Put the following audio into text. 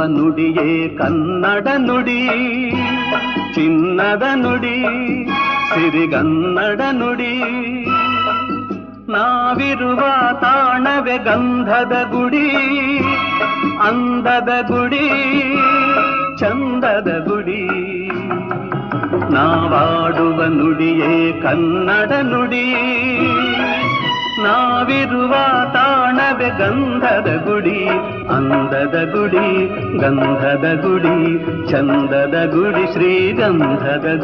ನುಡಿಯೇ ಕನ್ನಡ ನುಡಿ, ಚಿನ್ನದ ನುಡಿ, ಸಿರಿಗನ್ನಡ ನುಡಿ. ನಾವಿರುವ ತಾಣವೇ ಗಂಧದ ಗುಡಿ, ಅಂದದ ಗುಡಿ, ಚಂದದ ಗುಡಿ. ನಾವಾಡುವ ನುಡಿಯೇ ಕನ್ನಡ ನುಡಿ, ನಾವಿರುವ ತಾಣವೇ ಗಂಧದ ಗುಡಿ, ಅಂದದ ಗುಡಿ, ಗಂಧದ ಗುಡಿ, ಚಂದದ ಗುಡಿ, ಶ್ರೀಗಂಧದ ಗುಡಿ.